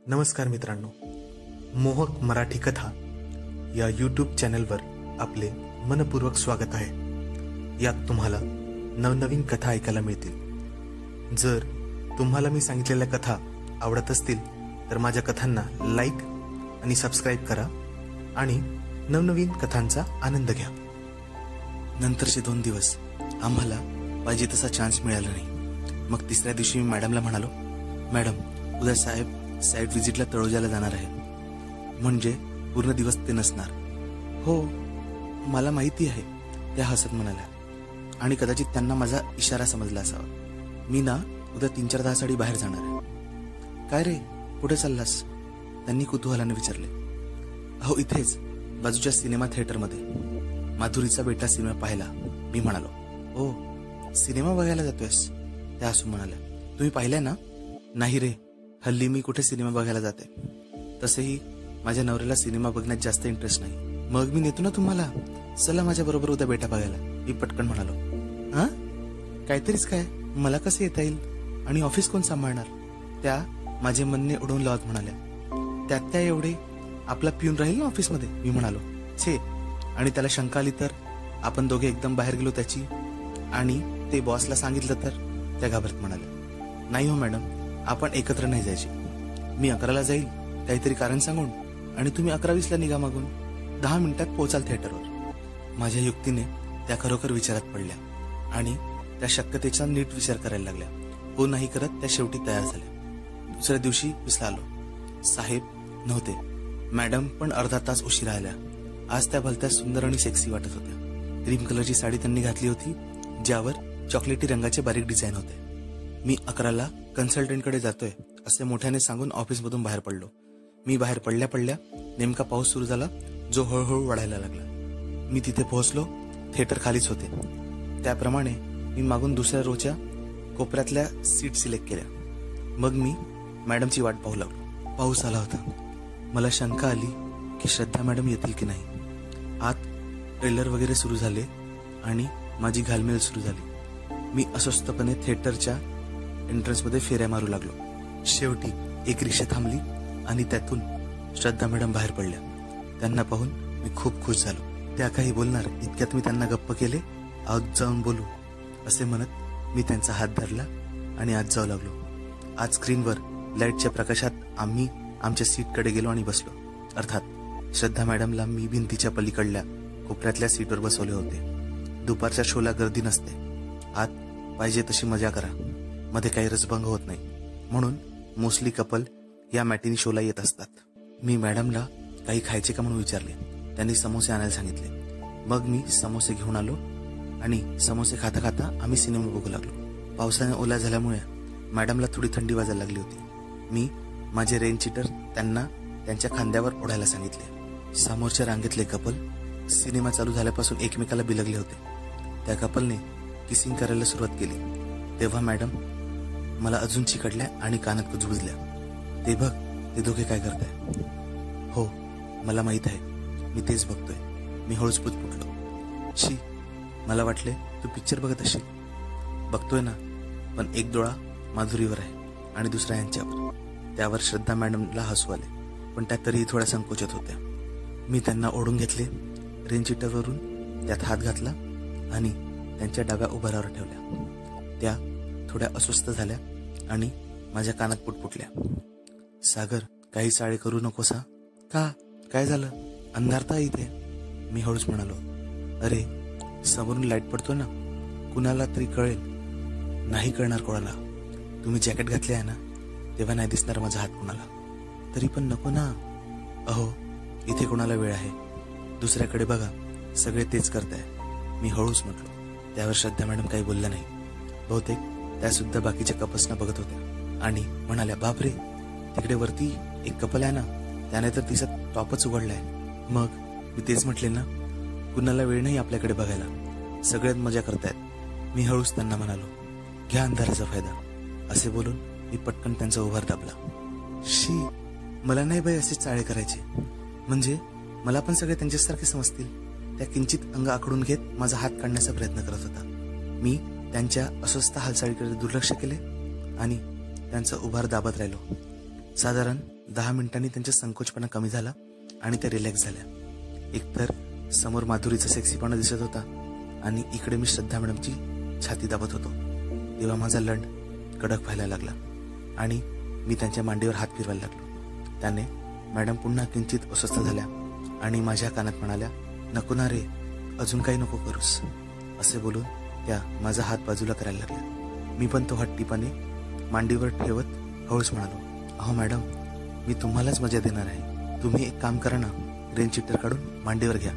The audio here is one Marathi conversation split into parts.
नमस्कार मित्रांनो, मोहक मराठी कथा या यूट्यूब चॅनलवर आपले मनपूर्वक स्वागत आहे। यात तुम्हाला नवनवीन कथा ऐकायला मिळतील। जर तुम्हाला मी सांगितलेल्या कथा आवडत असतील तर माझ्या कथांना लाईक आणि सबस्क्राईब करा आणि नवनवीन कथांचा आनंद घ्या। नंतरचे 2 दिवस आम्हाला पाहिजे तसा चान्स मिळाला नाही। मग तिसऱ्या दिवशी मी मॅडमला म्हणालो, मॅडम उद्या साहेब साईट व्हिजिटला तळोजाला जाणार आहे, म्हणजे पूर्ण दिवस ते नसणार। हो मला माहिती आहे, त्या हसत म्हणाल्या, आणि कदाचित त्यांना माझा इशारा समजला असावा। मी ना उद्या 3-4 तासासाठी बाहेर जाणार आहे। काय रे कुठे चाललास, त्यांनी कुतूहलाने विचारले। अहो इथेच बाजूच्या सिनेमा थिएटरमध्ये माधुरीचा बेटा सिनेमा पाहायला, मी म्हणालो। ओ सिनेमा बघायला जातोयस, त्या हसून म्हणाल्या। तुम्ही पाहिलाय ना? नाही रे, हल्ली मी कुठे सिनेमा बघायला जाते, तसेही माझ्या नवऱ्याला सिनेमा बघण्यात जास्त इंटरेस्ट नाही। मग मी नेतो ना तुम्हाला, चला माझ्या बरोबर उद्या बेटा बघायला, मी पटकन म्हणालो। हा काहीतरीच काय, मला कसं येता येईल आणि ऑफिस कोण सांभाळणार, त्या माझे म्हणणे उडवून लावत म्हणाल्या। त्यात त्या एवढे आपला पिऊन राहील ना ऑफिसमध्ये, मी म्हणालो। छे, आणि त्याला शंका आली तर, आपण दोघे एकदम बाहेर गेलो त्याची आणि ते बॉसला सांगितलं तर, त्या घाबरत म्हणाल्या। नाही हो मॅडम, आपण एकत्र नाही जायचे। मी 11ला जाईल काहीतरी कारण सांगून आणि तुम्ही 11:20ला निघा मागून, 10 मिनिटात पोहोचाल थिएटरवर। माझ्या युक्तीने त्या खरोखर विचारात पडल्या आणि त्या शक्यतेचा नीट विचार करायला लागल्या। हो नाही करत त्या शेवटी तयार झाल्या। दुसऱ्या दिवशी ऑफिसला आलो, साहेब नव्हते, मॅडम पण अर्धा तास उशिरा आल्या। आज त्या भलत्या सुंदर आणि सेक्सी वाटत होत्या। क्रीम कलरची साडी त्यांनी घातली होती, ज्यावर चॉकलेटी रंगाचे बारीक डिझाईन होते। मी 11ला कन्सल्टंटकडे जातोय असे मोठ्याने सांगून ऑफिसमधून बाहेर पडलो। मी बाहेर पडल्या पडल्या नेमका पाऊस सुरू झाला, जो हळूहळू वाढायला लागला। मी तिथे पोहोचलो, थिएटर खालीच होते। त्याप्रमाणे मी मागून दुसऱ्या रोच्या कोपऱ्यातल्या सीट सिलेक्ट केल्या। मग मी मॅडमची वाट पाहू लागलो। पाऊस आला होता। मला शंका आली की श्रद्धा मॅडम येतील की नाही। आत ट्रेलर वगैरे सुरू झाले आणि माझी घालमेल सुरू झाली। मी अस्वस्थपणे थिएटरच्या एंट्रन्समध्ये फेऱ्या मारू लागलो। शेवटी एक रिक्षा थांबली आणि त्यातून श्रद्धा मॅडम बाहेर पडल्या। त्यांना पाहून मी खूप खुश झालो। त्या काही बोलणार इतक्यात मी त्यांना गप्प केले। आत जाऊन बोलू असे म्हणत मी त्यांचा हात धरला आणि आत जाऊ लागलो। आज स्क्रीनवर लाईटच्या प्रकाशात आम्ही आमच्या सीटकडे गेलो आणि बसलो। अर्थात श्रद्धा मॅडमला मी भिंतीच्या पलीकडल्या कोपऱ्यातल्या सीटवर बसवले होते। दुपारच्या शोला गर्दी नसते, आत पाहिजे तशी मजा करा, मध्ये काही रसभंग होत नाही, म्हणून मोस्टली कपल या मॅटिनी शोला येत असतात। मी मॅडमला काही खायचे का म्हणून विचारले। त्यांनी समोसे आणायला सांगितले। मग मी समोसे घेऊन आलो आणि समोसे खाता खाता आम्ही सिनेमा बघू लागलो। पावसाने ओला झाल्यामुळे मॅडमला थोडी थंडी वाजायला लागली होती। मी माझे रेन चीटर त्यांना त्यांच्या खांद्यावर ओढायला सांगितले। समोरच्या रांगेतले कपल सिनेमा चालू झाल्यापासून एकमेकाला बिलगले होते। त्या कपलने किसिंग करायला सुरुवात केली तेव्हा मॅडम मला अजून चिकटल्या आणि कानात कुजबुजल्या। ते बघ, ते दोघे काय करताय। हो मला माहित आहे, मी तेच बघतोय, मी हळूच पुटपुटलो। शी, मला वाटले तू पिक्चर बघत असशील। बघतोय ना, पण एक डोळा माधुरीवर आहे आणि दुसरा यांच्यावर। त्यावर श्रद्धा मॅडमला हसू आले, पण त्या तरीही थोड्या संकोचत होत्या। मी त्यांना ओढून घेतले, रेनचीटरवरून त्यात हात घातला आणि त्यांच्या डाव्या उभारावर ठेवल्या। त्या थोड्या अस्वस्थ झाल्या आणि माझ्या कानात पुटपुटल्या। सागर, काही चाळे करू नकोस हा। का, काय झालं, अंधारता इथे, मी हळूच म्हणालो। अरे समोरून लाईट पडतो ना, कुणाला तरी कळेल। नाही कळणार कोणाला, तुम्ही जॅकेट घातले आहे ना, तेव्हा नाही दिसणार माझा हात कुणाला। तरी पण नको ना। अहो इथे कोणाला वेळ आहे, दुसऱ्याकडे बघा, सगळे तेच करताय, मी हळूच म्हटलो। त्यावर श्रद्धा मॅडम काही बोलल्या नाही। बहुतेक त्या सुद्धा बाकीच्या कपल्सना बघत होत्या आणि म्हणाल्या, बापरे तिकडे वरती एक कपल आहे ना, त्याने तर तिचा टॉपच उघडलाय। मग मी तेच म्हटले ना, कुणाला वेळ नाही आपल्याकडे बघायला, सगळ्यात मजा करतायत। मी हळूच त्यांना म्हणालो, घ्या अंधाराचा फायदा, असे बोलून मी पटकन त्यांचा उभार दाबला। शी, मला नाही बाई असे चाळे करायचे, म्हणजे मला पण सगळे त्यांच्यासारखे समजतील। त्या किंचित अंग आखडून घेत माझा हात काढण्याचा प्रयत्न करत होता। मी त्यांच्या अस्वस्थ हालचालीकडे दुर्लक्ष केले आणि त्यांचा उभार दाबत राहिलो। साधारण 10 मिनिटांनी त्यांचा संकोचपणा कमी झाला आणि त्या रिलॅक्स झाल्या. एकतर समोर माधुरीचा सेक्सीपणा दिसत होता आणि इकडे मी श्रद्धा मॅडमची छाती दाबत होतो. तेव्हा माझा लंड कडक व्हायला लागला आणि मी त्यांच्या मांडीवर हात फिरवायला लागलो. त्याने मॅडम पुन्हा किंचित अस्वस्थ झाल्या आणि माझ्या कानात म्हणाल्या, नको ना रे, अजून काही नको करूस. असे बोलून त्या माझा हात बाजूला करायला लागल्या. मी पण तो हट्टीपणे मांडीवर ठेवत हळूच म्हणालो, अहो मॅडम, मी तुम्हालाच मजा देणार आहे. तुम्ही एक काम करा ना, रेन चिटर काढून मांडीवर घ्या,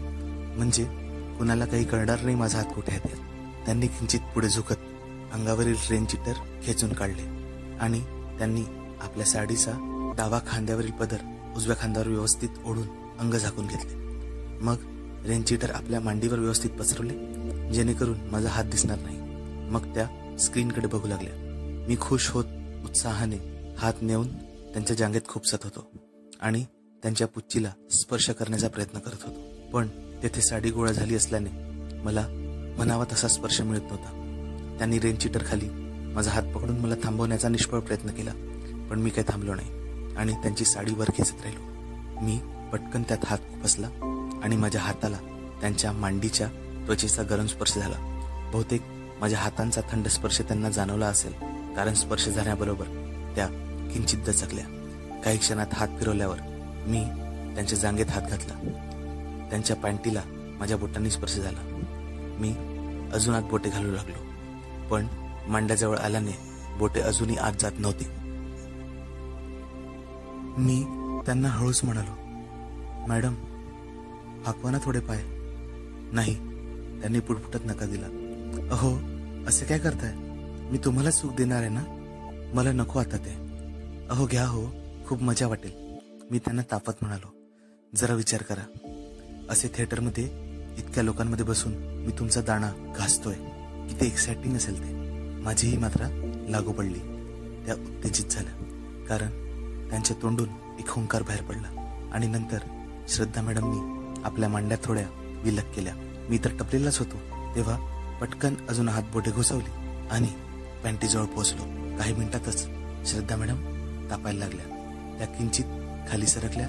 म्हणजे कुणाला काही कळणार नाही माझा हात कुठे आहे. त्यांनी किंचित पुढे झुकत अंगावरील रेन चिटर खेचून काढले आणि त्यांनी आपल्या साडीचा डावा खांद्यावरील पदर उजव्या खांद्यावर व्यवस्थित ओढून अंग झाकून घेतले. मग रेन चिटर आपल्या मांडीवर व्यवस्थित पसरवले, जेणेकरून माझा हात दिसणार नाही. मग त्या स्क्रीनकडे बघू लागल्या. मी खुश होत उत्साहाने हात नेऊन त्यांच्या जांघेत खुपसत होतो आणि त्यांच्या पुच्चीला स्पर्श करण्याचा प्रयत्न करत होतो. पण तेथे साडी गोळा झाली असल्याने मला म्हणावा तसा स्पर्श मिळत नव्हता. त्यांनी रेन चिटर खाली माझा हात पकडून मला थांबवण्याचा निष्फळ प्रयत्न केला, पण मी काही थांबलो नाही आणि त्यांची साडी वर खेचत राहिलो. मी पटकन त्यात हात खुपसला आणि माझ्या हाताला त्यांच्या मांडीच्या त्वचेचा गरम स्पर्श झाला. बहुतेक माझ्या हातांचा थंड स्पर्श त्यांना जाणवला असेल, कारण स्पर्श झाल्याबरोबर त्या किंचित दचकल्या. काही क्षणात हात फिरवल्यावर मी त्यांच्या जांघेत हात घातला. त्यांच्या पॅन्टीला माझ्या बोटांनी स्पर्श झाला. मी अजून आत बोटे घालू लागलो, पण मांड्याजवळ आल्याने बोटे अजूनही आत जात नव्हती. मी त्यांना हळूच म्हणालो, मॅडम, हाकवा ना थोडे पाय. नाही, त्यांनी पुटपुटत नकार दिला. अहो, असे काय करताय? मी तुम्हाला सुख देणार आहे ना, मला नको आता ते. अहो घ्या हो, खूप मजा वाटेल. मी त्यांना तापत म्हणालो, जरा विचार करा, असे थिएटरमध्ये इतक्या लोकांमध्ये बसून मी तुमचा दाणा घासतोय, किती एक्साइटिंग असेल ते. माझीही मात्रा लागू पडली. त्या उत्तेजित झाल्या, कारण त्यांच्या तोंडून एक हुंकार बाहेर पडला आणि नंतर श्रद्धा मॅडमनी आपल्या मांड्या थोड्या विलग केल्या. मी तर टपलेलाच होतो तेव्हा पटकन अजून हात बोटे घुसवली आणि पॅन्टीजवळ पोहोचलो. काही मिनिटातच श्रद्धा मॅडम तापायला लागल्या. त्या किंचित खाली सरकल्या,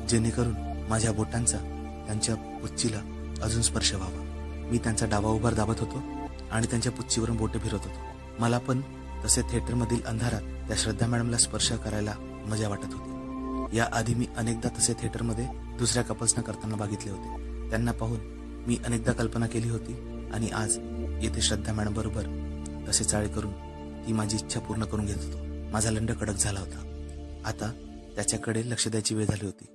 जेणेकरून माझ्या बोटांचा त्यांच्या पुच्चीला अजून स्पर्श व्हावा. मी त्यांचा डावा उभार दाबत होतो आणि त्यांच्या पुच्चीवरून बोटे फिरवत होतो. मला पण तसे थिएटरमधील अंधारात त्या श्रद्धा मॅडमला स्पर्श करायला मजा वाटत होती. या आधी मी अनेकदा तसे थिएटरमध्ये दुसऱ्या कपल्सना करताना बघितले होते. त्यांना पाहून मी अनेकदा कल्पना केली होती आणि आज येथे श्रद्धा मॅडम बरोबर तसे चाळे करून ती माझी इच्छा पूर्ण करून घेत होतो. माझा लंड कडक झाला होता. आता त्याच्याकडे लक्ष द्यायची वेळ झाली होती.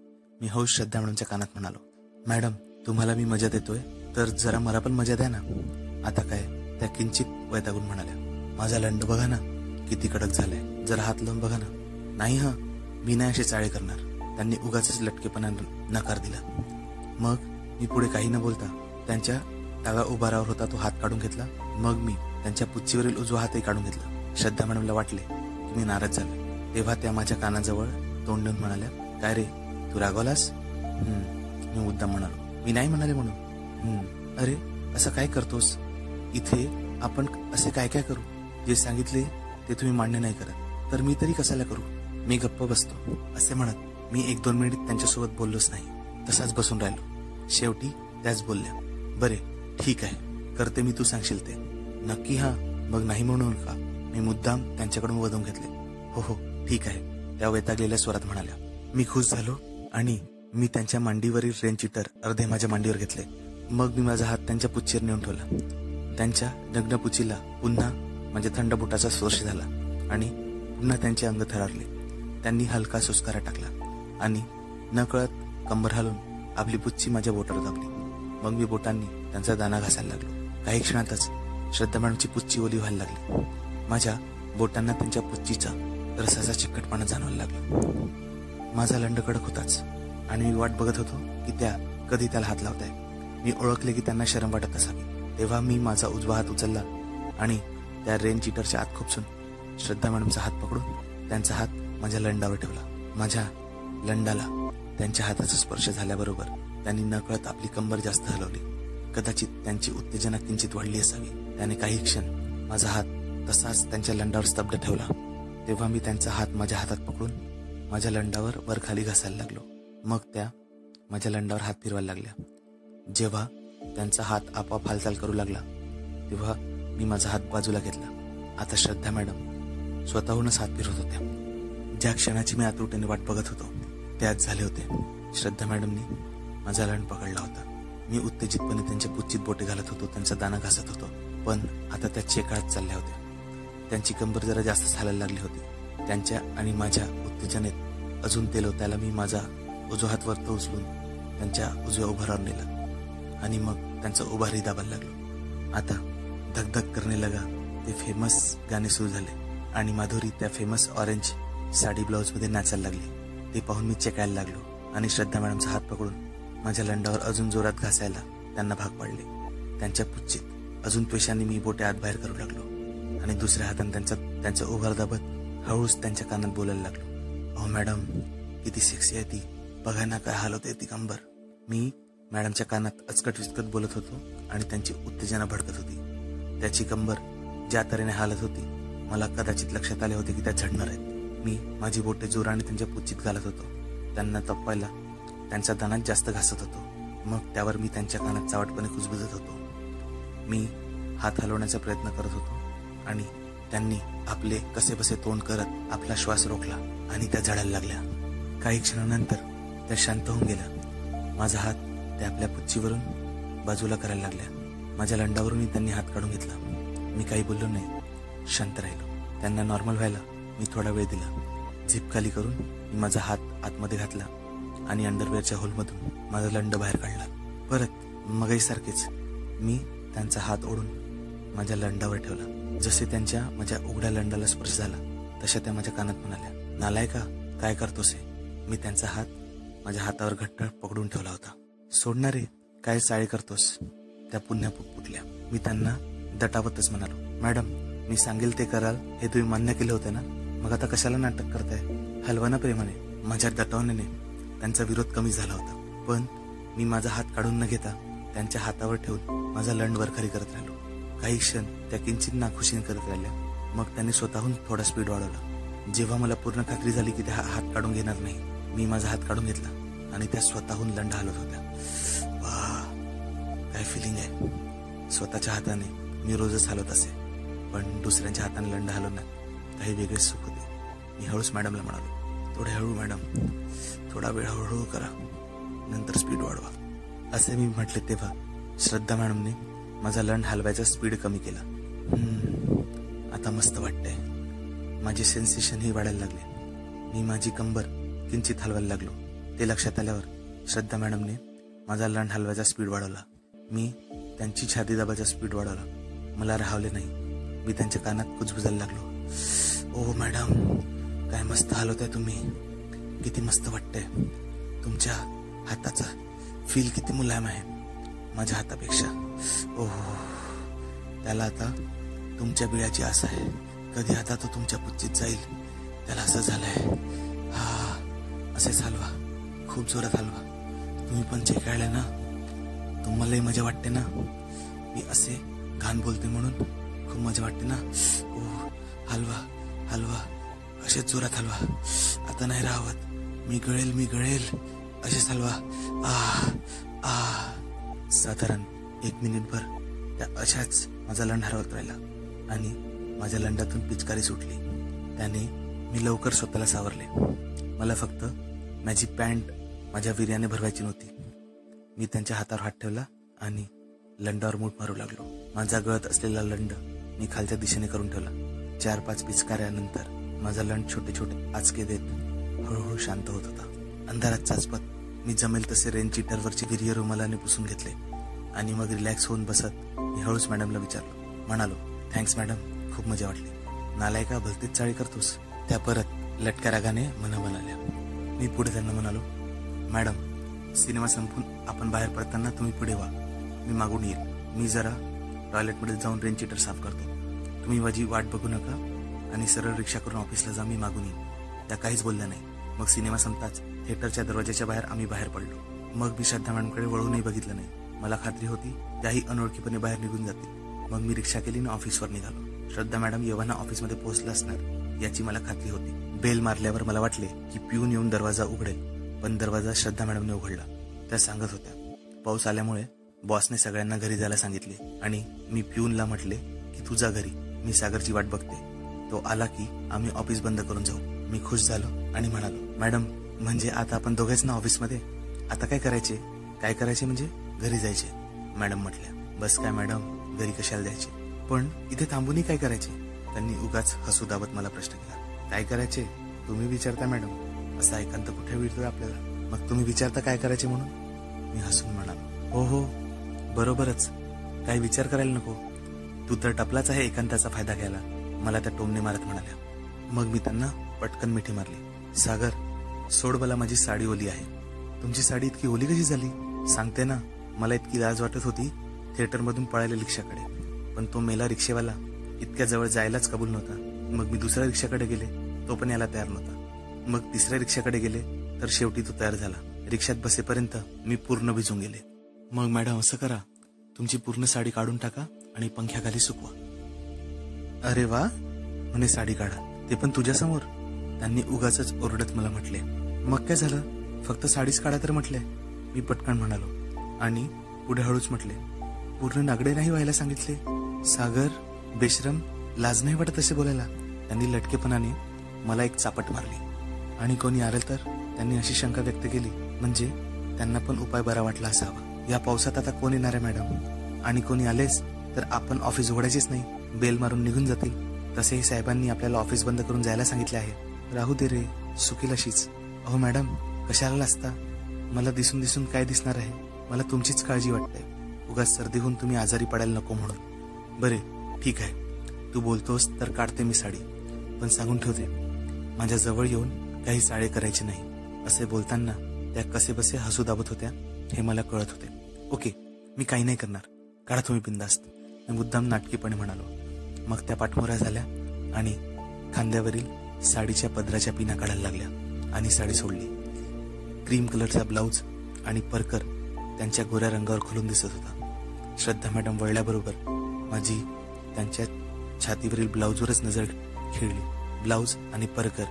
मी हौस श्रद्धा मॅडमच्या कानात म्हणालो, मॅडम, तुम्हाला मी मजा देतोय तर जरा मला पण मजा द्या ना. आता काय? त्या किंचित वैतागून म्हणाल्या, माझा लंड बघा ना किती कडक झालाय, जरा हात लावून बघा ना. नाही हा, मी नाही असे चाळे करणार. त्यांनी उगाचच लटकेपणा नकार दिला. मग मी पुढे काही न बोलता त्यांच्या डाव्या उभारावर होता तो हात काढून घेतला. मग मी त्यांच्या पुच्चीवरील उजवा हातही काढून घेतला. श्रद्धा मॅडमला वाटले की मी नाराज झालो. तेव्हा त्या माझ्या कानाजवळ तोंड देऊन म्हणाल्या, काय रे, तू रागवलास? मी मुद्दाम म्हणालो, मी नाही म्हणाले म्हणून. अरे, असं काय करतोस? इथे आपण असे काय काय करू? जे सांगितले ते तुम्ही मान्य नाही करत तर मी तरी कशाला करू? मी गप्प बसतो. असे म्हणत मी 1-2 मिनिट त्यांच्यासोबत बोललोच नाही. तसाच बसून राहिलो. शेवटी त्याच बोलल्या, बरे ठीक आहे, करते मी, तू सांगशील ते. नक्की हा? मग नाही म्हणू नका. मी मुद्दाम त्यांच्याकडून वधून घेतले. हो ठीक आहे, त्या वैतागलेल्या स्वरात म्हणाल्या. मी खुश झालो आणि मी त्यांच्या मांडीवरील रेन चिटर अर्धे माझ्या मांडीवर घेतले. मग मी माझा हात त्यांच्या पुच्चीवर नेऊन ठेवला. त्यांच्या नग्न पुच्चीला पुन्हा माझ्या थंड बोटाचा स्पर्श झाला आणि पुन्हा त्यांचे अंग थरारले. त्यांनी हलका सुस्कारा टाकला आणि नकळत कंबर हलवून आपली पुच्ची माझ्या बोटावर दाबली. मग मी बोटांनी त्यांचा दाणा घासायला लागलो. काही क्षणातच श्रद्धा मॅडमची पुच्ची ओली व्हायला लागली. माझ्या बोटांना त्यांच्या पुच्चीचा रसाचा चिकटपणा जाणवायला लागला. माझा लंड कडक होताच आणि मी वाट बघत होतो की त्या कधी त्याला हात लावताय. मी ओळखले की त्यांना शरम वाटत असावी. तेव्हा मी माझा उजवा हात उचलला आणि त्या रेन चिटरच्या आत खुपसून श्रद्धा मॅडमचा हात पकडून त्यांचा हात माझ्या लंडावर ठेवला. माझ्या लंडाला त्यांच्या हाताचा स्पर्श झाल्याबरोबर त्यांनी नकळत आपली कंबर जास्त हलवली. कदाचित त्यांची उत्तेजना किंचित वाढली असावी. त्याने काही क्षण माझा हात तसाच त्यांच्या लंडावर स्तब्ध ठेवला. तेव्हा मी त्यांचा हात माझ्या हातात पकडून माझ्या लंडावर वर खाली घासायला लागलो. मग त्या माझ्या लंडावर हात फिरवायला लागल्या. जेव्हा त्यांचा हात आपोआप हालचाल करू लागला तेव्हा मी माझा हात बाजूला घेतला. आता श्रद्धा मॅडम स्वतःहूनच हात फिरवत होत्या. ज्या क्षणाची मी आतुरतेने वाट बघत होतो ते आज झाले होते. श्रद्धा मॅडमनी माझा लंड पकडला होता. मी उत्तेजितपणे त्यांच्या पुच्चीत बोटे घालत होतो, त्यांचा दाना घासत होतो. पण आता त्या चेकाळत चालल्या होत्या. त्यांची कंबर जरा जास्त हालायला लागली होती. त्यांच्या आणि माझ्या उत्तेजनेत अजून तेल होत्याला मी माझा उजवा हात वरत उचलून त्यांच्या उजव्या उभारावर नेला आणि मग त्यांचा उभारही दाबायला लागलो. आता धगधग करणे लगा ते फेमस गाणे सुरू झाले आणि माधुरी त्या फेमस ऑरेंज साडी ब्लाऊजमध्ये नाचायला लागली. ते पाहून मी चेकायला लागलो आणि श्रद्धा मॅडमचा हात पकडून माझ्या लंडावर अजून जोरात घासायला त्यांना भाग पाडले. त्यांच्या पुच्चीत अजून त्वेषाने मी बोटे आत बाहेर करू लागलो आणि दुसऱ्या हाताने त्यांचा उभार दाबत हळूच त्यांच्या कानात बोलायला लागलो. अहो मॅडम, किती सेक्सी आहे ती, बघा ना काय हाल होते ती कंबर. मी मॅडमच्या कानात अचकट विचकट बोलत होतो आणि त्यांची उत्तेजना भडकत होती. त्याची कंबर ज्या तऱ्हेने हालत होती मला कदाचित लक्षात आले होते की त्या झडणार आहेत. मी माझी बोटे जोराने त्यांच्या पुच्चीत घालत होतो. त्यांना तपायला त्यांचा दानात जास्त घासत होतो. मग त्यावर मी त्यांच्या कानात चावटपणे कुजबुजत होतो. मी हात हलवण्याचा प्रयत्न करत होतो आणि त्यांनी आपले कसेबसे तोंड करत आपला श्वास रोखला आणि त्या झडायला लागल्या. काही क्षणानंतर त्या शांत होऊन गेल्या. माझा हात त्या आपल्या पुच्चीवरून बाजूला करायला लागल्या. माझ्या लंडावरूनही त्यांनी हात काढून घेतला. मी काही बोललो नाही, शांत राहिलो. त्यांना नॉर्मल व्हायला मी थोडा वेळ दिला. झिप खाली करून मी माझा हात आतमध्ये घातला आणि अंडरवेअरच्या होलमधून माझा लंड बाहेर काढला. परत मगाही सारखेच मी त्यांचा हात ओढून माझ्या लंडावर ठेवला. जसे त्यांच्या माझ्या उघड्या लंडाला स्पर्श झाला तशा त्या माझ्या कानात म्हणाल्या, नालायका काय करतोस हे. मी त्यांचा हात माझ्या हातावर घट्ट पकडून ठेवला होता. सोडणारे काय चाळे करतोस, त्या पुन्हा पुटपुटल्या. मी त्यांना दटावतच म्हणालो, मॅडम मी सांगेल ते कराल हे तुम्ही मान्य केले होते ना, मग आता कशाला नाटक करताय. हलवा ना प्रेमाने. माझ्या दटावण्याने त्यांचा विरोध कमी झाला होता. पण मी माझा हात काढून न घेता त्यांच्या हातावर ठेवून माझा लंड वरखाली करत राहिलो. काही क्षण त्या किंचित नाखुशीने करत राहिल्या. मग त्यांनी स्वतःहून थोडा स्पीड वाढवला. जेव्हा मला पूर्ण खात्री झाली की त्या हात काढून घेणार नाही, मी माझा हात काढून घेतला आणि त्या स्वतःहून लंड हलवत होत्या. वाह, काय फिलिंग आहे. स्वतःच्या हाताने मी रोजच हलवत असे, पण दुसऱ्यांच्या हाताने लंड हलवण्यात काही वेगळेच सुख होते. मी हळूच मॅडमला म्हणालो, थोडे हळू मॅडम, थोडा वेळ हळूहळू करा, नंतर स्पीड वाढवा. असे मी म्हटले तेव्हा श्रद्धा मॅडमने माझा लंड हलवायचा स्पीड कमी केला. आता मस्त वाटतंय. माझे सेन्सेशनही वाढायला लागले. मी माझी कंबर किंचित हलवायला लागलो. ते लक्षात आल्यावर श्रद्धा मॅडमने माझा लंड हलवायचा स्पीड वाढवला. मी त्यांची छाती दाबायचा स्पीड वाढवला. मला राहवले नाही. मी त्यांच्या कानात कुजबुजायला लागलो, ओ मॅडम काय मस्त हलवताय तुम्ही, किती मस्त वाटतंय. तुमच्या हाताचा फील किती मुलायम आहे माझ्या हातापेक्षा. ओह, त्याला आता तुमच्या बिळाची आस आहे. कधी आता तो तुमच्या पुच्चीत जाईल, त्याला असं झालंय. हा, असेच हलवा, खूप जोरात हलवा. तुम्ही पण चेकाळले ना, तुम्हालाही मजा वाटते ना. मी असे घाण बोलते म्हणून खूप मजा वाटते ना. ओह, हलवा हलवा, असेच जोरात हलवा. आता नाही राहत. मी गळेल, असेच हलवा. साधारण 1 मिनिटभर त्या अशाच माझा लंड हलवत राहिला आणि माझ्या लंडातून पिचकारी सुटली. त्याने मी लवकर स्वतःला सावरले. मला फक्त माझी पॅन्ट माझ्या वीर्याने भरवायची नव्हती. मी त्यांच्या हातावर हात ठेवला आणि लंडावर मूठ मारू लागलो. माझा गळत असलेला लंड मी खालच्या दिशेने करून ठेवला. 4-5 पिचकाऱ्यानंतर माझा लंड छोटे छोटे आचके देत हळूहळू शांत होत होता. अंधारात चाचपत मी जमेल तसे रेन चीटरवरचे वीर्य रुमालाने पुसून घेतले आणि मग रिलॅक्स होऊन बसत मी हळूच मॅडमला म्हणालो, थँक्स मॅडम, खूप मजा वाटली. नालायका भलतीच चाळी करतोस, त्या परत लटक्या रागाने म्हणाल्या. मी पुढे त्यांना म्हणालो, मॅडम सिनेमा संपून आपण बाहेर पडताना तुम्ही पुढे व्हा, मी मागून येईल. मी जरा टॉयलेटमध्ये जाऊन रेन चीटर साफ करतो. तुम्ही माझी वाट बघू नका आणि सरळ रिक्षा करून ऑफिसला जा, मी मागून येईल. त्या काहीच बोलल्या नाही. मग सिनेमा संपताच थिएटरच्या दरवाजाच्या बाहेर आम्ही बाहेर पडलो. मग मी श्रद्धा मॅडमकडे वळूनही बघितलं नाही. मला खात्री होती त्याही अनोळखीपणे बाहेर निघून जातील. मग मी रिक्षा केली आणि ऑफिसवर निघालो. श्रद्धा मॅडम येव्हाना ऑफिसमध्ये पोहोचला असणार याची मला खात्री होती. बेल मारल्यावर मला वाटले की पिऊन येऊन दरवाजा उघडेल, पण दरवाजा श्रद्धा मॅडमने उघडला. त्या सांगत होत्या, पाऊस आल्यामुळे बॉसने सगळ्यांना घरी जायला सांगितले आणि मी पिऊनला म्हटले की तू जा घरी, मी सागरची वाट बघते. तो आला की आम्ही ऑफिस बंद करून जाऊ. मी खुश झालो आणि म्हणालो, मॅडम म्हणजे आता आपण दोघेच ना ऑफिसमध्ये, आता काय करायचे? काय करायचे म्हणजे घरी जायचे. मॅडम म्हटल्या, बस काय मॅडम, घरी कशाला जायचे, पण इथे थांबूनही काय करायचे? त्यांनी उगाच हसू दाबत मला प्रश्न केला. काय करायचे तुम्ही विचारता मॅडम, असा एकांत कुठे मिळतोय आपल्याला, मग तुम्ही विचारता काय करायचे म्हणून. मी हसून म्हणालो, हो हो बरोबरच, काही विचार करायला नको, तू तर टपलाच आहे एकांताचा फायदा घ्यायला, मला त्या टोमने मारत म्हणाल्या. मग मी त्यांना पटकन मिठी मारली. सागर सोड, मला माझी साडी ओली आहे. तुमची साडी इतकी ओली कशी झाली? सांगते ना, मला इतकी लाज वाटत होती थिएटरमधून पळायला रिक्षाकडे, पण तो मेला रिक्षेवाला इतक्या जवळ जायलाच कबूल नव्हता. मग मी दुसऱ्या रिक्षाकडे गेले, तो पण याला तयार नव्हता. मग तिसऱ्या रिक्षाकडे गेले, तर शेवटी तो तयार झाला. रिक्षात बसेपर्यंत मी पूर्ण भिजून गेले. मग मॅडम असं करा, तुमची पूर्ण साडी काढून टाका आणि पंख्याखाली सुकवा. अरे वा, म्हणे साडी काढा, ते पण तुझ्यासमोर. त्यांनी उगाच ओरडत मला म्हटले. मग काय झालं, फक्त साडीच काढा तर म्हटले. मी पटकन म्हणालो आणि पुढे हळूच म्हटले, पूर्ण नागडे नाही व्हायला सांगितले. सागर बेशरम, लाज नाही वाटत असे बोलायला. त्यांनी लटकेपणाने मला एक चापट मारली. आणि कोणी आलं तर, त्यांनी अशी शंका व्यक्त केली, म्हणजे त्यांना पण उपाय बरा वाटला असावा. या पावसात आता कोण येणार आहे मॅडम, आणि कोणी आलेच तर आपण ऑफिस उघडायचेच नाही, बेल मारून निघून जातील. तसेही साहेबांनी आपल्याला ऑफिस बंद करून जायला सांगितले आहे. राहू दे रे, सुखील अशीच. अहो मॅडम कशाला लाजता, मला दिसून दिसून काय दिसणार आहे, मला तुमचीच काळजी वाटते. उगाच सर्दी होऊन तुम्ही आजारी पडायला नको म्हणून. बरे ठीक आहे, तू बोलतोस तर काढते मी साडी, पण सांगून ठेवते, माझ्या जवळ येऊन काही चाळे करायचे नाही. असे बोलताना त्या कसे बसे हसू दाबत होत्या हे मला कळत होते. ओके, मी काही नाही करणार, काढा तुम्ही बिंदास्त, मी मुद्दाम नाटकीपणे म्हणालो. मग त्या पाठमोऱ्या झाल्या आणि खांद्यावरील साडीच्या पदराच्या पिना काढायला लागल्या आणि साडी सोडली. क्रीम कलरचा ब्लाऊज आणि परकर त्यांच्या गोऱ्या रंगावर खुलून दिसत होता. श्रद्धा मॅडम वळल्याबरोबर माझी त्यांच्या छातीवरील ब्लाऊजवरच नजर खेळली. ब्लाऊज आणि परकर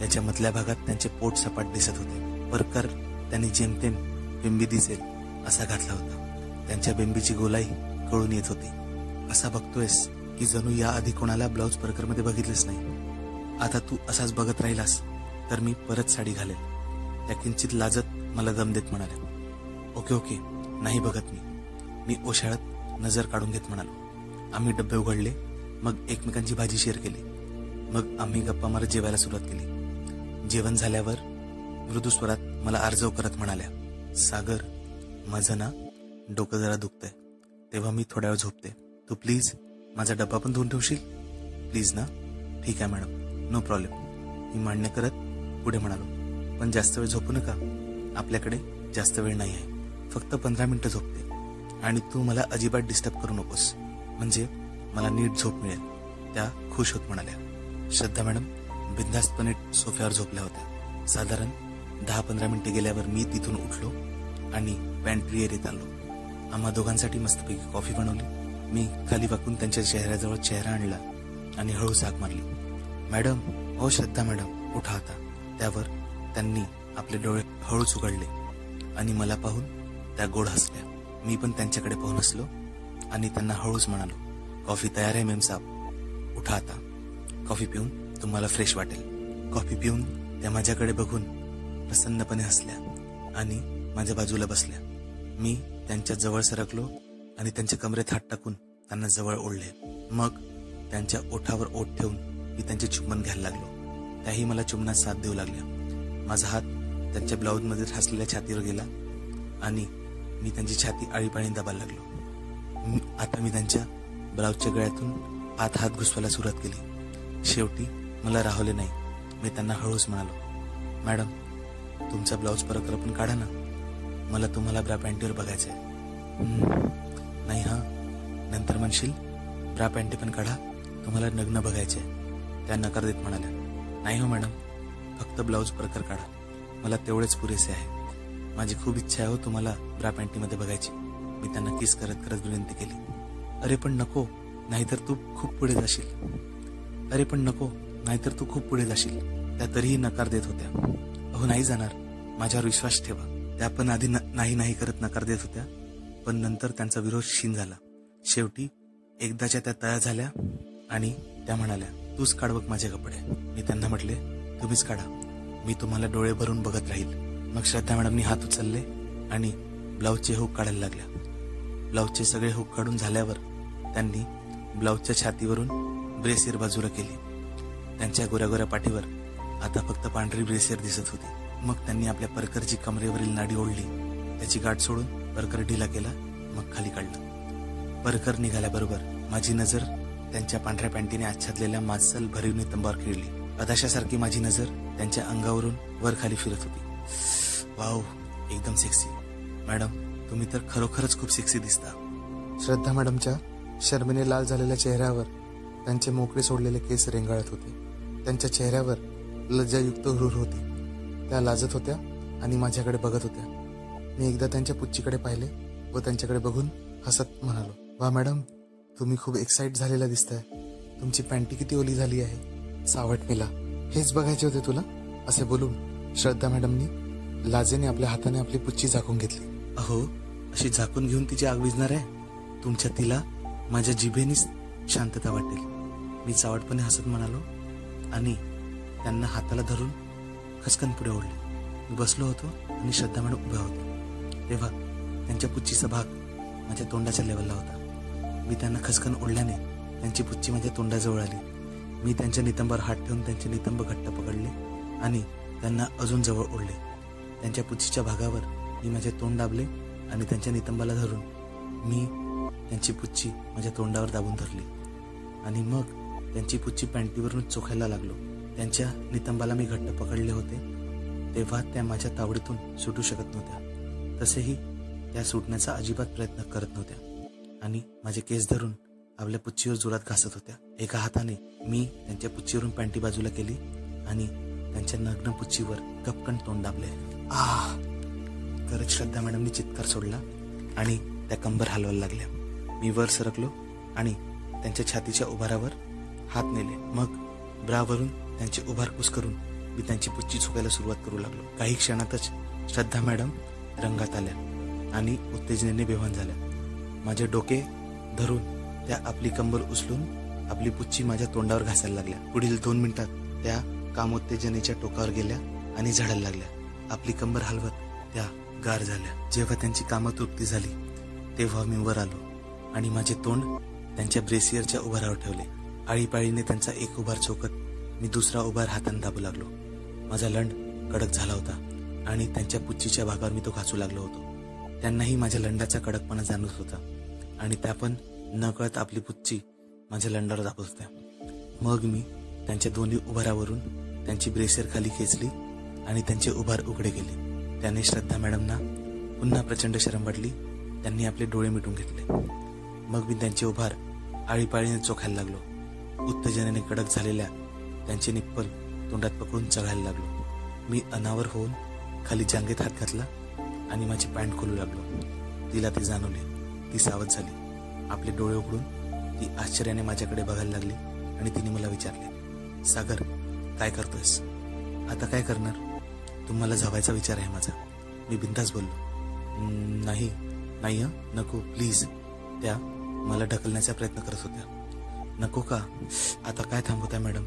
याच्या मधल्या भागात त्यांचे पोट सपाट दिसत होते. परकर त्यांनी जेमतेम बिंबी दिसेल असा घातला होता. त्यांच्या बिंबीची गोलाई कळून येत होती. असा बघतोयस की जणू या आधी कोणाला ब्लाऊज परकरमध्ये बघितलेच नाही. आता तू असाच बघत राहिलास तर मी परत साडी घालेल. त्या किंचित लाजत मला दम देत म्हणाल्या. ओके ओके, नाही बघत मी ओशाळत नजर काढून घेत म्हणालो. आम्ही डब्बे उघडले, मग एकमेकांची भाजी शेअर केली. मग आम्ही गप्पा मारत जेवायला सुरुवात केली. जेवण झाल्यावर मृदू स्वरात मला आर्जव करत म्हणाल्या, सागर माझं ना डोकं जरा दुखतंय, तेव्हा मी थोड्या वेळ झोपते, तू प्लीज माझा डब्बा पण धुवून ठेवशील प्लीज ना. ठीक आहे मॅडम, नो प्रॉब्लेम, मी मान्य करत पुढे म्हणालो. पण जास्त वेळ झोपू नका, आपल्याकडे जास्त वेळ नाही आहे, फक्त 15 मिनिटं झोपते आणि तू मला अजिबात डिस्टर्ब करू नकोस, म्हणजे मला नीट झोप मिळेल. त्या खुश होत म्हणाल्या. श्रद्धा मॅडम बिनधास्तपणे सोफ्यावर झोपल्या होत्या. साधारण 10-15 मिनिटे गेल्यावर मी तिथून उठलो आणि पॅन्ट्रीवर येत आलो. आम्हा दोघांसाठी मस्तपैकी कॉफी बनवली. मी खाली वाकून त्यांच्या चेहऱ्याजवळ चेहरा आणला आणि हळू हाक मारली, मॅडम, हो श्रद्धा मॅडम, उठा आता. त्यावर त्यांनी आपले डोळे हळूच उघडले आणि मला पाहून त्या गोड हसल्या. मी पण त्यांच्याकडे पाहून हसलो आणि त्यांना हळूच म्हणालो, कॉफी तयार आहे मेम साहेब, उठा आता, कॉफी पिऊन तुम्हाला फ्रेश वाटेल. कॉफी पिऊन त्या माझ्याकडे बघून प्रसन्नपणे हसल्या आणि माझ्या बाजूला बसल्या. मी त्यांच्या जवळ सरकलो आणि त्यांच्या कमरेत हात टाकून त्यांना जवळ ओढले. मग त्यांच्या ओठावर ओठ ठेवून मी त्यांचे चुंबन घ्यायला लागलो. त्याही मला चुंबनात साथ देऊ लागल्या. माझा हात त्यांच्या ब्लाऊजमध्ये ठासलेल्या छातीवर गेला आणि मी त्यांची छाती आळीपाळी दाबायला लागलो. आता मी त्यांच्या ब्लाऊजच्या गळ्यातून आत हात घुसवायला सुरुवात केली. शेवटी मला राहवले नाही. मी त्यांना हळूच म्हणालो, मॅडम, तुमचा ब्लाऊज परकर पण काढा ना, मला तुम्हाला ब्रा पॅन्टीवर बघायचं आहे. नाही हां, नंतर म्हणशील ब्रा पॅन्टी पण काढा, तुम्हाला नग्न बघायचे आहे. त्या नकार देत म्हणाल्या, नाही हो मॅडम, फक्त ब्लाऊज परकर काढा, मला तेवढेच पुरेसे आहे. माझी खूप इच्छा आहे हो तुम्हाला ब्रा पॅन्टीमध्ये बघायची. मी त्यांना किस करत करत विनंती केली. अरे पण नको, नाहीतर तू खूप पुढे जाशील. अरे पण नको, नाहीतर तू खूप पुढे जाशील. त्या तरीही नकार देत होत्या. अहो नाही जाणार, माझ्यावर विश्वास ठेवा. त्या पण आधी नाही नाही करत नकार देत होत्या, पण नंतर त्यांचा विरोध क्षीण झाला. शेवटी एकदाच्या त्या तयार झाल्या आणि त्या म्हणाल्या, तूच काढ बघ माझे कपडे. मी त्यांना म्हटले, तुम्हीच काढा, मी तुम्हाला डोळे भरून बघत राहील. मग श्रद्धा मॅडमनी हात उचलले आणि ब्लाऊजचे हुक काढायला लागल्या. ब्लाऊजचे सगळे हुक काढून झाल्यावर त्यांनी ब्लाऊजच्या छातीवरून ब्रेसियर बाजूला केली. त्यांच्या गोऱ्या गोऱ्या पाठीवर आता फक्त पांढरी ब्रेसियर दिसत होती. मग त्यांनी आपल्या परकरची कमरेवरील नाडी ओढली, त्याची गाठ सोडून परकर ढिला केला, मग खाली काढलं. परकर निघाल्याबरोबर माझी नजर त्यांच्या पांढऱ्या पॅन्टीने आच्छादलेल्या मांसल भरीव नितंबावर खेळली. अदाशासारखी माझी नजर त्यांच्या अंगावरून वर खाली फिरत होती. वाव, एकदम सेक्सी. मॅडम, तुम्ही तर खरोखरच खूप सेक्सी दिसता. श्रद्धा मॅडमच्या शर्मेने लाल झालेल्या चेहऱ्यावर त्यांचे मोकळे सोडलेले केस रेंगाळत होते. त्यांच्या चेहऱ्यावर लज्जायुक्त हुरूर होती. त्या लाजत होत्या आणि माझ्याकडे बघत होत्या. मी एकदा त्यांच्या पुच्चीकडे पाहिले व त्यांच्याकडे बघून हसत म्हणालो, वा मॅडम, तुम्ही खूप एक्साइट झालेला दिसताय. तुमची पॅन्टी किती ओली झाली आहे. सावट मेला, हेच बघायचे होते तुला. असे बोलून श्रद्धा मॅडमनी लाजेने आपल्या हाताने आपली पुच्ची झाकून घेतली. अहो, अशी झाकून घेऊन तिची आग विझणार आहे. तुमच्या तिला माझ्या जिभेनीच शांतता वाटेल. मी चावटपणे हसत म्हणालो आणि त्यांना हाताला धरून खचकन पुढे ओढले. मी बसलो होतो आणि श्रद्धा मॅडम उभ्या होत्या. तेव्हा त्यांच्या पुच्चीचा भाग माझ्या तोंडाच्या लेवलला होता. मी त्यांना खचकन ओढल्याने त्यांची पुच्ची माझ्या तोंडाजवळ आली. मी त्यांच्या नितंबावर हात ठेवून त्यांचे नितंब घट्ट पकडले आणि त्यांना अजून जवळ ओढले. त्यांच्या पुच्चीच्या भागावर मी माझे तोंड दाबले आणि त्यांच्या नितंबाला धरून मी त्यांची पुच्ची माझ्या तोंडावर दाबून धरली आणि मग त्यांची पुच्ची पॅन्टीवरून चोखायला लागलो. त्यांच्या नितंबाला मी घट्ट पकडले होते तेव्हा त्या माझ्या तावडीतून सुटू शकत नव्हत्या. तसेही त्या सुटण्याचा अजिबात प्रयत्न करत नव्हत्या आणि माझे केस धरून आपल्या पुच्चीवर जोरात घासत होत्या. एका हाताने मी त्यांच्या पुच्चीवरून पॅन्टी बाजूला केली आणि त्यांच्या नग्न पुच्चीवर कपकन तोंड दाबले. करत श्रद्धा मॅडमनी चित्कार सोडला आणि त्या कंबर हलवायला लागल्या. मी वर सरकलो आणि त्यांच्या छातीच्या उभारावर हात नेले. मग ब्रावरून त्यांचे उभार करून मी त्यांची पुच्ची चुकायला सुरुवात करू लागलो. काही क्षणातच श्रद्धा मॅडम रंगात आल्या आणि उत्तेजनेने बेभान झाल्या. माझे डोके धरून त्या आपली कंबर उचलून आपली पुच्ची माझ्या तोंडावर घासायला लागल्या. पुढील 2 मिनिटात त्या कामोत्तेजनेच्या टोकावर गेल्या आणि झाडायला लागल्या. आपली कंबर हलवत त्या गार झाल्या. जेव्हा त्यांची कामतृप्ती झाली तेव्हा मी वर आलो आणि माझे तोंड त्यांच्या ब्रेसियरच्या उभारावर ठेवले. आळीपाळीने त्यांचा एक उभार चोकत मी दुसरा उभार हाताने दाबू लागलो. माझा लंड कडक झाला होता आणि त्यांच्या पुच्चीच्या भागावर मी तो घासू लागलो होतो. त्यांनाही माझ्या लंडाचा कडकपणा जाणवत होता आणि त्या पण नकळत आपली पुच्ची माझ्या लंडावर दाबत होत्या. मग मी त्यांच्या दोन्ही उभारावरून त्यांची ब्रेसियर खाली खेचली आणि त्यांचे उभार उघडे केले. त्याने श्रद्धा मॅडमना पुन्हा प्रचंड शरम वाटली. त्यांनी आपले डोळे मिटून घेतले. मग मी त्यांचे उभार आळीपाळीने चोखायला लागलो. उत्तेजनेने कडक झालेल्या त्यांचे निप्पल तोंडात पकडून चढायला लागलो. मी अनावर होऊन खाली जांघेत हात घातला आणि माझी पॅन्ट खोलू लागलो. तिला ते जाणवले. ती सावध झाली. आपले डोळे उघडून ती आश्चर्याने माझ्याकडे बघायला लागली आणि तिने मला विचारले, सागर, काय करतोयस? आता काय करणार? तुम्हाला झवायचा विचार आहे माझा. मी बिनधास्त बोललो. नाही नको प्लीज. त्या मला ढकलण्याचा प्रयत्न करत होत्या. नको का? आता काय थांबवताय मॅडम?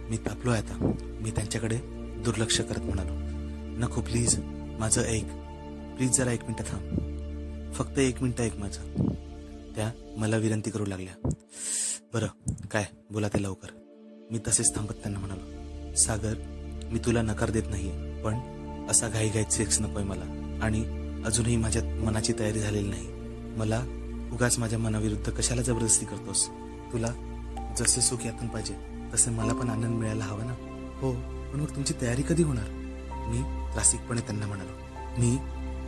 मी तापलोय आता. मी त्यांच्याकडे दुर्लक्ष करत म्हणालो, नको प्लीज, माझं ऐक. प्लीज जरा 1 मिनिट थांब. फक्त 1 मिनिट ऐक माझं. त्या मला विनंती करू लागल्या. बरं, काय बोला ते लवकर. मी तसेच थांबत त्यांना म्हणालो, सागर, मी तुला नकार देत नाहीये, पण असा घाईघाईत सेक्स नकोय मला आणि अजूनही माझ्या मनाची तयारी झालेली नाही. मला उगाच माझ्या मनाविरुद्ध कशाला जबरदस्ती करतोस? तुला जसे सुख यातून पाहिजे तसे मला पण आनंद मिळायला हवा ना. हो, पण मग तुमची तयारी कधी होणार? मी त्रासिकपणे त्यांना म्हणालो, मी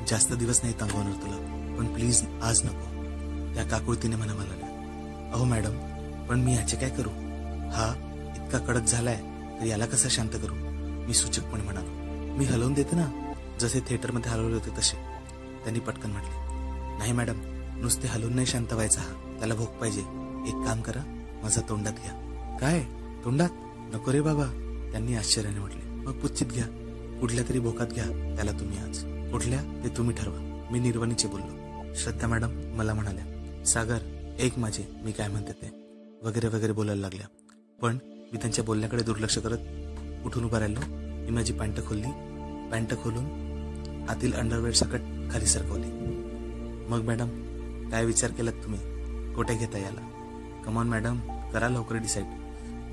जास्त दिवस नाही थांबवणार तुला, पण प्लीज आज नको. त्या काकुळतीने मला म्हणाल्या, अहो मॅडम, पण मी ह्याचे काय करू? हा इतका कडक झालाय तर याला कसं शांत करू? मी सूचकपणे म्हणालो, मी हलवून देते ना, जसे थिएटरमध्ये हलवले होते तसे. त्यांनी पटकन म्हटले, नाही मॅडम, नुसते हलवून नाही शांत व्हायचा हा, त्याला भूक पाहिजे. एक काम करा, माझा तोंडात घ्या. काय तोंडात? नको रे बाबा, त्यांनी आश्चर्याने म्हटले. मग पुच्चित घ्या, कुठल्या तरी भोकात घ्या त्याला तुम्ही आज. कुठल्या ते तुम्ही ठरवा. मी निर्वाणीचे बोललो. श्रद्धा मॅडम मला म्हणाल्या, सागर एक माझे, मी काय म्हणते ते वगैरे वगैरे बोलायला लागल्या. पण मी त्यांच्या बोलण्याकडे दुर्लक्ष करत उठून उभा राहिलो. मी माझी पॅन्ट खोलली. पॅन्ट खोलून आतील अंडरवेअर सकट खाली सरकवली. मग मॅडम काय विचार केलात तुम्ही? कुठे घेता याला? कमॉन मॅडम, करा लवकर डिसाईड.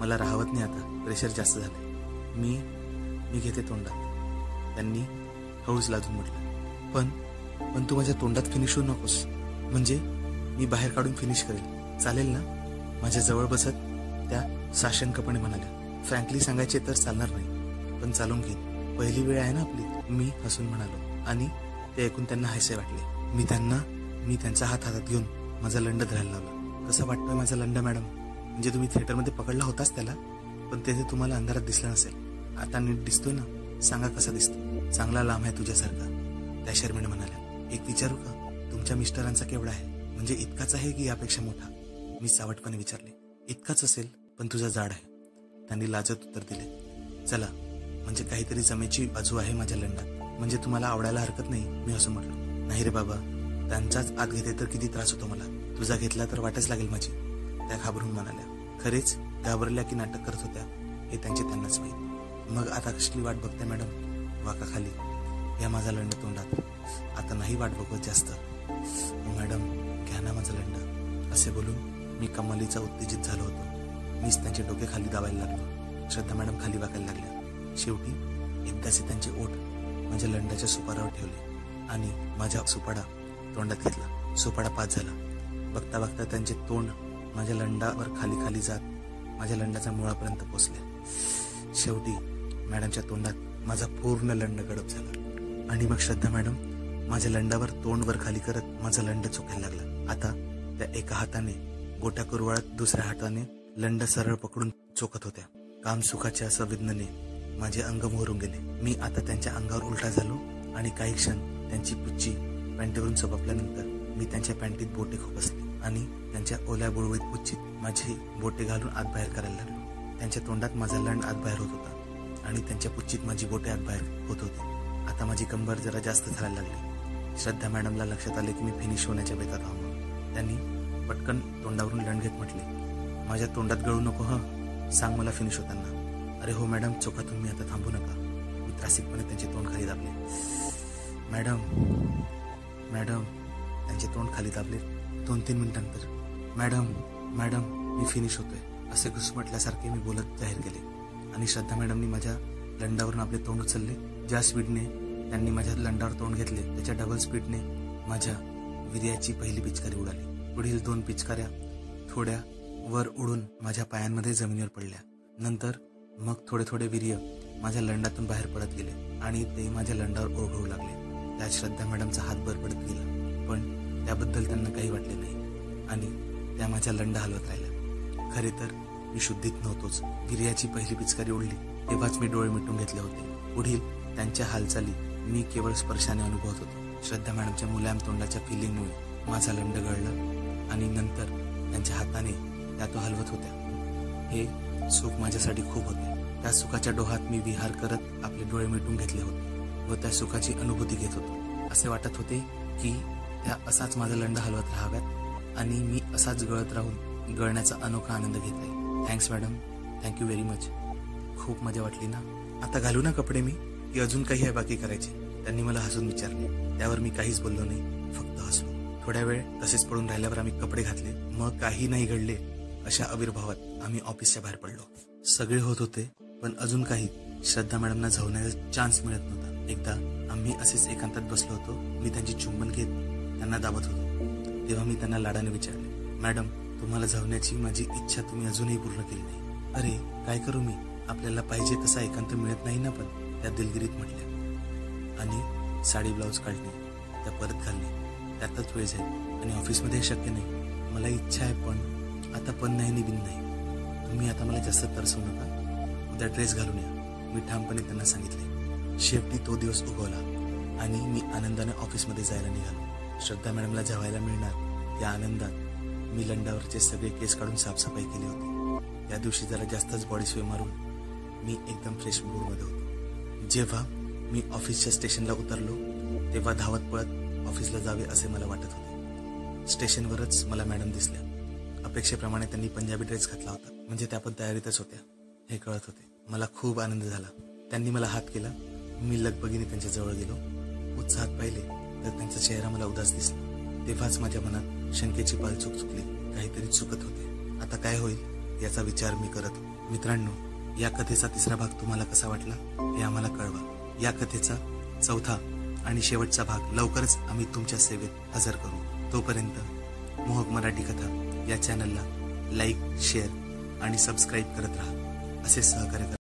मला राहवत नाही आता, प्रेशर जास्त झालंय. मी घेते तोंडात, त्यांनी हळूच लाजून म्हटलं. पण तू माझ्या तोंडात फिनिश होऊ नकोस. म्हणजे मी बाहेर काढून फिनिश करेल, चालेल ना? माझ्या जवळ बसत त्या साशंकपणे म्हणाल्या. फ्रँकली सांगायचे तर चालणार नाही, पण चालून घेईन. पहिली वेळ आहे ना आपली. मी हसून म्हणालो आणि ते ऐकून त्यांना हसे वाटले. मी त्यांचा हात हातात घेऊन माझा लंड धरायला लावला. कसा वाटतोय माझा लंड मॅडम? म्हणजे तुम्ही थिएटरमध्ये पकडला होताच त्याला, पण तेथे तुम्हाला अंधारात दिसला नसेल. आता नीट दिसतोय ना? सांगा कसा दिसतो? चांगला लांब आहे तुझ्यासारखा, त्या शर्मिणी म्हणाल्या. एक विचारू का? तुमच्या मिस्टरांचा केवढा आहे? म्हणजे इतकाच आहे की यापेक्षा मोठा? मी सावटपणे विचारले. इतकाच असेल, पण तुझा जाड आहे, त्यांनी लाजत उत्तर दिले. चला, म्हणजे काहीतरी जमेची बाजू आहे माझ्या लंडात. म्हणजे तुम्हाला आवडायला हरकत नाही? मी असं म्हटलो. नाही रे बाबा, त्यांचाच आत घेते तर किती त्रास होतो मला. तुझा घेतला तर वाटच लागेल माझी, त्या घाबरून म्हणाल्या. खरेच घाबरल्या की नाटक करत होत्या हे त्यांनाच माहीत. मग आता कसली वाट बघते मॅडम? वाका खाली, या माझा लंड तोंडात. आता नाही वाट बघत जास्त. मॅडम घ्या ना माझा लंड. असे बोलून मी कमालीचा उत्तेजित झालो होतो. मीच त्यांचे डोके खाली दाबायला लागलो. श्रद्धा मॅडम खाली वाकायला लागल्या. शेवटी एकदाचे त्यांचे ओठ माझ्या लंडाच्या सुपारावर ठेवले आणि माझा सुपाडा तोंडात घेतला. सुपाडा पास झाला. बघता बघता त्यांचे तोंड माझ्या लंडावर खाली खाली जात माझ्या लंडाच्या मुळापर्यंत पोचले. शेवटी मॅडमच्या तोंडात माझा पूर्ण लंड गडप झाला आणि मग श्रद्धा मॅडम माझ्या लंडावर तोंड वर खाली करत माझा लंड चोखायला लागला. आता त्या एका हाताने गोट्या कुरवाळत दुसऱ्या हाताने लंड सरळ पकडून चोखत होत्या. काम सुखाच्या संवेदनेने माझे अंग मोहरून गेले. मी आता त्यांच्या अंगावर उलटा झालो आणि काही क्षण त्यांची पुच्ची पॅन्टीवरून चपापल्यानंतर मी त्यांच्या पॅन्टीत बोटे खोपसली आणि त्यांच्या ओल्या बुळबुळीत पुच्चीत माझी बोटे घालून आत बाहेर करायला लागलो. त्यांच्या तोंडात माझा लंड आत बाहेर होत होता आणि त्यांच्या पुच्चीत माझी बोटे आत बाहेर होत होती. आता माझी कंबर जरा जास्त धरायला लागली. श्रद्धा मॅडमला लक्षात आले की मी फिनिश होण्याच्या बेतात आहो. त्यांनी पटकन तोंडावरून लंड घेत म्हटले, माझ्या तोंडात गळू नको हं, सांग मला फिनिश होताना. अरे हो मॅडम, चोखा तुम्ही, आता थांबू नका. मी त्रासिकपणे त्यांचे तोंड खाली दाबले. मॅडम त्यांचे तोंड खाली दाबले. 2-3 मिनिटांनंतर मॅडम मी फिनिश होतोय असे घुसमटल्यासारखे मी बोलत जाहीर केले आणि श्रद्धा मॅडमनी माझ्या लंडावरून आपले तोंड उचलले. ज्या स्पीडने त्यांनी माझ्या लंडावर तोंड घेतले त्याच्या डबल स्पीडने माझ्या वीर्याची पहिली पिचकारी उडाली. पुढील 2 पिचकाऱ्या थोड्या वर उडून माझ्या पायांमध्ये जमिनीवर पडल्या. नंतर मग थोडे वीर्य माझ्या लंडातून बाहेर पडत गेले आणि ते माझ्या लंडावर ओरघळू लागले. त्यात श्रद्धा मॅडमचा हात बरपडत गेला, पण त्याबद्दल त्यांना काही वाटले नाही आणि त्या माझ्या लंड हलवत राहिल्या. खरे तर मी शुद्धीत नव्हतोच. वीर्याची पहिली पिचकारी उडली तेव्हाच मी डोळे मिटून घेतले होते. पुढील त्यांच्या हालचाली मी केवळ स्पर्शाने अनुभवत होतो. श्रद्धा मॅडमच्या मुलायम तोंडाच्या फिलिंगमुळे माझा लंड गळला आणि नंतर त्यांच्या हाताने त्या तो हलवत होत्या. हे सुख माझ्यासाठी खूप होते. त्या सुखाच्या डोहात मी विहार करत आपले डोळे मिटून घेतले होते व त्या सुखाची अनुभूती घेत होतो. असे वाटत होते की त्या असाच माझा लंड हलवत राहाव्यात आणि मी असाच गळत राहून गळण्याचा अनोखा आनंद घेत आहे. Thanks madam, thank you very much. खूप मजा वाटली ना? आता घालू ना कपडे मी, की अजून काही आहे बाकी करायचे? त्यांनी मला हसून विचारले. त्यावर मी काहीच बोललो नाही, फक्त हसलो. थोड्या वेळ तसेच पडून राहिल्यावर आम्ही कपडे घातले. मग काही नाही घडले अशा आविर्भावात आम्ही ऑफिसच्या बाहेर पडलो. सगळे होत होते, पण अजून काही श्रद्धा मॅडमना झवण्याचा चान्स मिळत नव्हता. एकदा आम्ही असेच एकांतात बसलो होतो. मी त्यांची चुंबन घेत त्यांना दाबत होतो. तेव्हा मी त्यांना लाडाने विचारले, मॅडम तुम्हाला झवण्याची माझी इच्छा तुम्ही अजूनही पूर्ण केली नाही. अरे काय करू मी, आपल्याला पाहिजे तसा एकांत मिळत नाही ना. पण त्या दिलगिरीत म्हटल्या. आणि साडी ब्लाऊज काढणे, त्या परत घालणे, त्यातच वेळ जाईल आणि ऑफिसमध्ये शक्य नाही. मला इच्छा आहे पण आता पण नाही आणि बिन नाही. तुम्ही आता मला जास्त तरसवू नका, उद्या ड्रेस घालून या, मी ठामपणे त्यांना सांगितले. शेवटी तो दिवस उगवला आणि मी आनंदाने ऑफिसमध्ये जायला निघालो. श्रद्धा मॅडमला जेवायला मिळणार या आनंदात मी लंडावरचे सगळे केस काढून साफसफाई केली होती. त्या दिवशी जरा जास्तच बॉडी स्प्रे मारून मी एकदम फ्रेश मूडमध्ये होतो. जेव्हा मी ऑफिसच्या स्टेशनला उतरलो तेव्हा धावत पळत ऑफिसला जावे असे मला वाटत होते. स्टेशनवरच मला मॅडम दिसल्या. अपेक्षेप्रमाणे त्यांनी पंजाबी ड्रेस घातला होता, म्हणजे त्या पण तयारीतच होत्या हे कळत होते. मला खूप आनंद झाला. त्यांनी मला हात केला. मी लगबगीने त्यांच्या जवळ गेलो. उत्साहात पाहिले तर त्यांचा चेहरा मला उदास दिसला. तेव्हाच माझ्या मनात शंकेची पालचूक चुकली. काहीतरी चुकत होते. आता काय होईल याचा विचार मी करत होतो. मित्रांनो, या कथेचा तिसरा भाग तुम्हाला कसा वाटला हे आम्हाला कळवा. या कथेचा चौथा आणि शेवटचा भाग लवकरच आम्ही तुमच्या सेवेत हजर करू. तोपर्यंत मोहक मराठी कथा या चॅनलला लाईक, शेअर आणि सबस्क्राईब करत राहा. असे सहकार्य करा.